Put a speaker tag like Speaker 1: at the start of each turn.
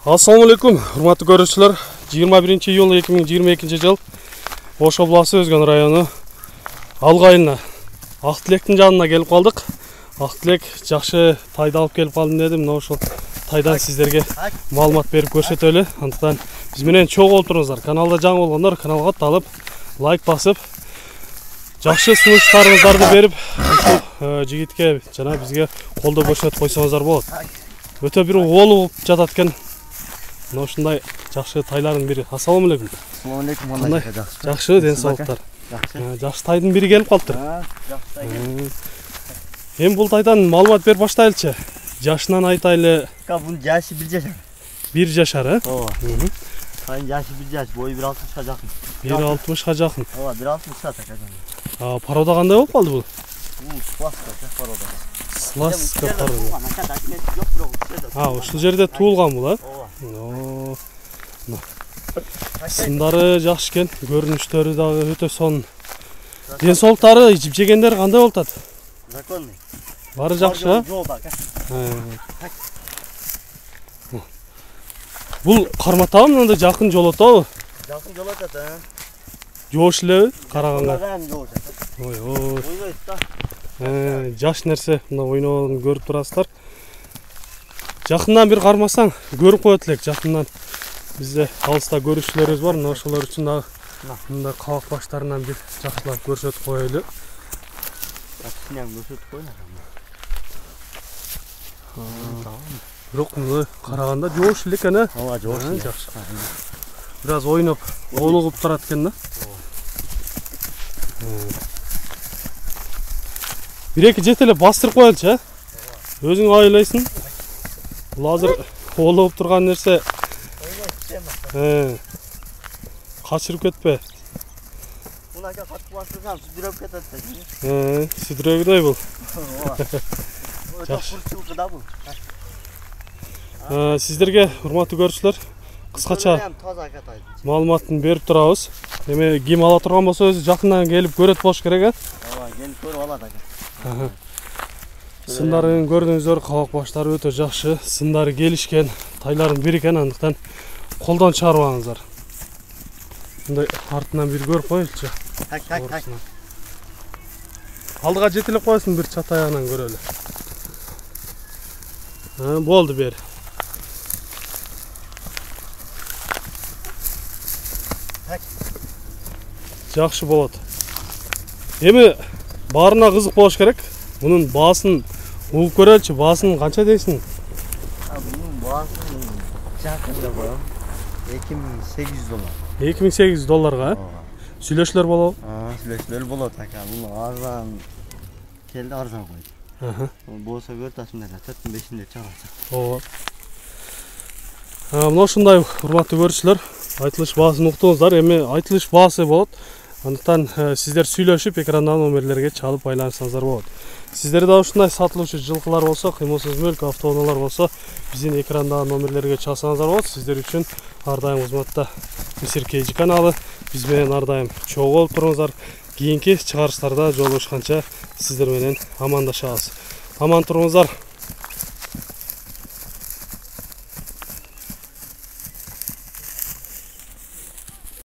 Speaker 1: Assalamu alaikum, hurmatly görüşçüler. 21 iyul 2022 жыл Ош обласы Өзгөн району Алгайына Ак Тилектин жанына келип калдык. Ак Тилек жакшы тайды алып келип калдым дедим. Мына ошол тайдан сиздерге маалымат берип көрсөтөлү. Андыктан биз менен чогуу олтуруңуздар. Каналда жаңы болгондор каналга атталып, лайк басып, жакшы сунуштарыңыздарды берип, ушул жигитке жана бизге колдоо көрсөтүп койсоңуздар болот. Өтө бир оолу болуп жатат экен. Мына ушундай жакшы тайлардын бири. Ассаламу алейкум.
Speaker 2: Ассаламу алейкум. Кандай
Speaker 1: жакшы ден соолуктар. Жакшы тайдын бири келип калыптыр.
Speaker 2: Жакшы тай.
Speaker 1: Эми бул тайдан маалымат берип баштайлычы. Жашынан айтайлы.
Speaker 2: Бунун жашы 1 жашар.
Speaker 1: 1 жашар, э?
Speaker 2: Ооба. Тайдын жашы 1 жаш, бою 1.60га жакын.
Speaker 1: 1.60га жакын.
Speaker 2: Ооба, 1.60 такадан.
Speaker 1: Порода кандай болуп калды бул?
Speaker 2: Сласка порода.
Speaker 1: Сласка порода. Ушул жерде туулган бул, э?
Speaker 2: Ооба.
Speaker 1: Сындары жакшы экен, көрүнүштөрү дагы өтө сонун. Ден соолуктары, жегендер кандай болуп атат?
Speaker 2: Законный.
Speaker 1: Бары жакшы,
Speaker 2: э?
Speaker 1: Бул карматабы мындай жакын жолотобу?
Speaker 2: Жакын жолотот, э?
Speaker 1: Жоош элеби караганга?
Speaker 2: Ой, ойнойт да.
Speaker 1: Жаш нерсе, мына ойногонун көрүп турасыздар. Жакындан бир кармасаң, көрүп коет элек жакындан. Бизде алыста көрүүчүлөрүбүз бар, мына ошолор үчүн дагы мындай кабак баштарынан бир жакшылап көрсөтүп коелу.
Speaker 2: Кичинем көрсөтүп койно.
Speaker 1: Бирок мына караганда жоош элек экен, э?
Speaker 2: Ооба, жоош.
Speaker 1: Жакшы. Бир аз ойноп, оолугуп турат экен да. Бир-эки жетелеп бастырып коелучу, э? Өзүң айлайсың. Бул азыр оолугуп турган нерсе. Качырып кетпе.
Speaker 2: Мунака катып бастырсам, сүдүрөп кетет да.
Speaker 1: Сүдүрөгдөй бул.
Speaker 2: Өтө курчулук да бул.
Speaker 1: Сиздерге урматтуу көрүүчүлөр, кыскача маалыматын берип турабыз. Эми ким ала турган болсо өзү жакындан келип көрөт болуш керек, э?
Speaker 2: Ооба, келип көрүп алат ака.
Speaker 1: Сындарын көрдүңүздөр, кабак баштары өтө жакшы, сындары келишкен, тайлардын бири экен, андыктан колдон чыгарбаңыздар. Мындай артынан бир көрүп коелучу. Алдыга жетелеп коесуң, бир чат аягынан көрөлү. Болду бери. Жакшы болот. Эми баарына кызык болуш керек. Мунун баасын угуп көрөлүчү. Баасын канча дейсиң?
Speaker 2: Bunun bağısının жақында боям. $2800.
Speaker 1: $2800 Сүйлөшүлөр болобу?
Speaker 2: Сүйлөшүлөр болот ака. Бул арзан келди, арзан койду. Болсо көртасында 4-5-inde чыгарса.
Speaker 1: Ооба. Мына ушундай урматтуу көрүүчүлөр, айтылыш баасын уктуңуздар. Эми айтылыш баасы болот. Андыктан сиздер сүйлөшүп экрандагы номерлерге чалып байланышсаңыздар болот. Сиздерде ушундай сатылуучу жылкылар болсо, кыймылсыз мүлк, автоунаалар болсо, биздин экрандагы номерлерге чалсаңыздар болот. Сиздер үчүн ар дайым кызматта Мисир KG каналы. Биз менен ар дайым чогуу болуп туруңуздар. Кийинки чыгарыштарда жолугушканча сиздер менен амандашабыз. Аман туруңуздар.